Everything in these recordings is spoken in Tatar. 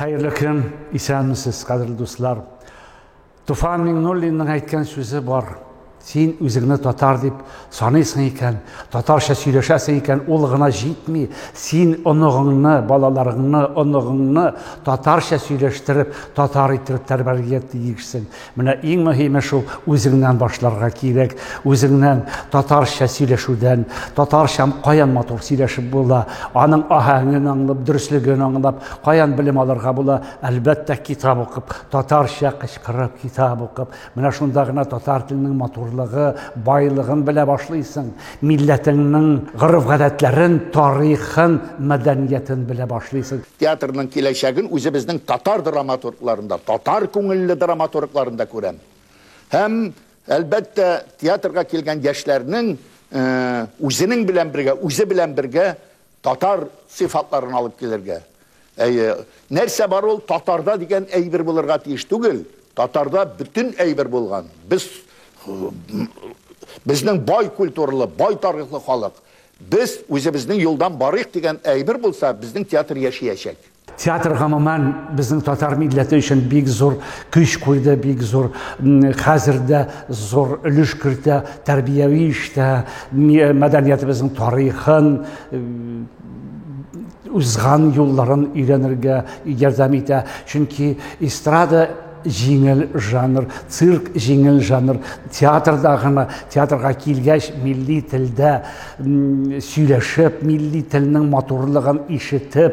Hayırlı gün, isənmisiz, qadırlı dostlar. Tufan Minnullin'in aytkan sözü var. Sen özüngni tatar dep sanıysan ekan, tatarcha söyleşəsən ekan, olğuna jetmey. Sen onug'ingni, balalaringni, onug'ingni tatarcha söyleştirib, tatar ettirib tarbiyalagaysan. Mana eng muhimi shu o'zingdan boshlarga kerak. O'zingdan tatarcha söyleşudan, tatarcha qayan motor söyleşib bo'la, aning ahangini anglab, durustligini anglab, qayan bilim olarga bo'la, albatta kitob o'qib, tatarcha qishqirib, kitob o'qib, mana shundagina tatar tilining motor baylığın bile başlıysan, milletinin gırıf-gadetlerin, tarihin, medeniyetin bile başlıysan. Teatrının kileşegin özü bizden Tatar dramaturglarında, Tatar köngüllü dramaturglarında görem. Hem elbette teatrga kelgen gençlerinin özünün bilen birge, özü bilen birge Tatar sıfatlarını alıp gelirge. Nerse var ol Tatarda digen eybir bulurga tiyiş tugil. Tatarda bütün eybir bulgan. Bizning boy kulturli, boy tarixli xalq. Biz o'zimizning yo'ldan boriq degan aybir bo'lsa, bizning teatr yashayacak. Teatr umuman bizning tatar millati uchun bek zo'r kuch qo'ydi, bek zo'r hozirda zo'r ulush kiritdi, tarbiyaviy ishda madaniyatimizning tarixin uzg'an yo'llarin o'rganishga yordam etdi. Chunki estrada jingil janr, sirk jingil janr, teatrga kelgach milliy tilda söyleşip, milliy tilning motorligini eshitib,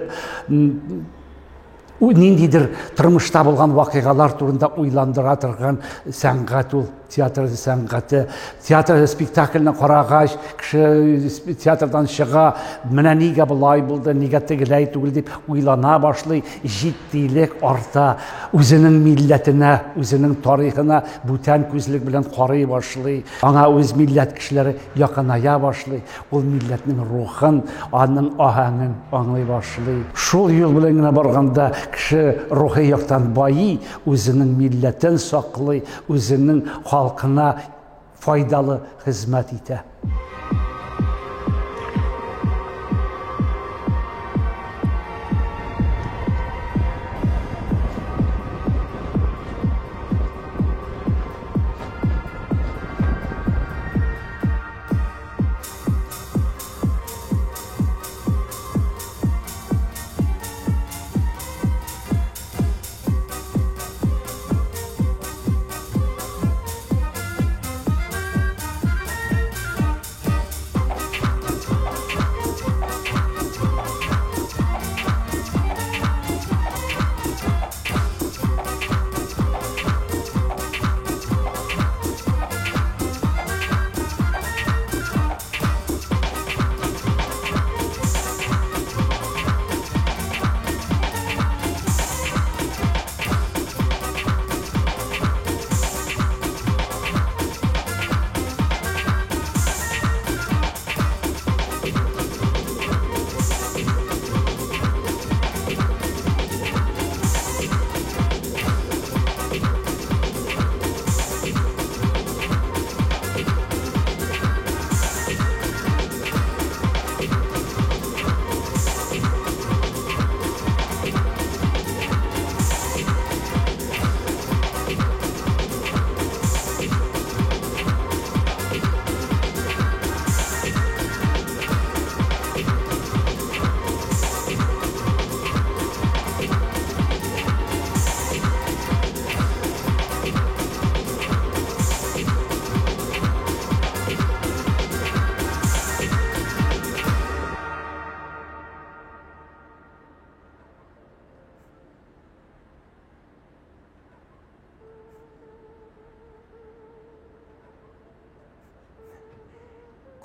nindidir turmushda bo'lgan voqealar turida o'ylandira turgan san'at ul. Teatr san'ati, teatr spektaklni qaragach, kishi teatrdan chiqa, mana nega bulay bo'ldi, nega tegilay tugil deb o'ylana boshlaydi, jiddiylik orta, o'zining millatini, o'zining tarixini butan ko'zlik bilan qaray boshlaydi. Anga o'z millat kishilari yaqinaya boshlaydi. Ul millatning ruhin, aning ohangin anglay boshlaydi. Shu yo'l bilan borganda kishi ruhiy yoqdan boyi, o'zining millatini saqlaydi, o'zining halkına faydalı hizmet ite.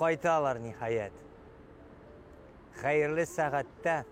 Qaytalar nihayet. Hayırlı saatdə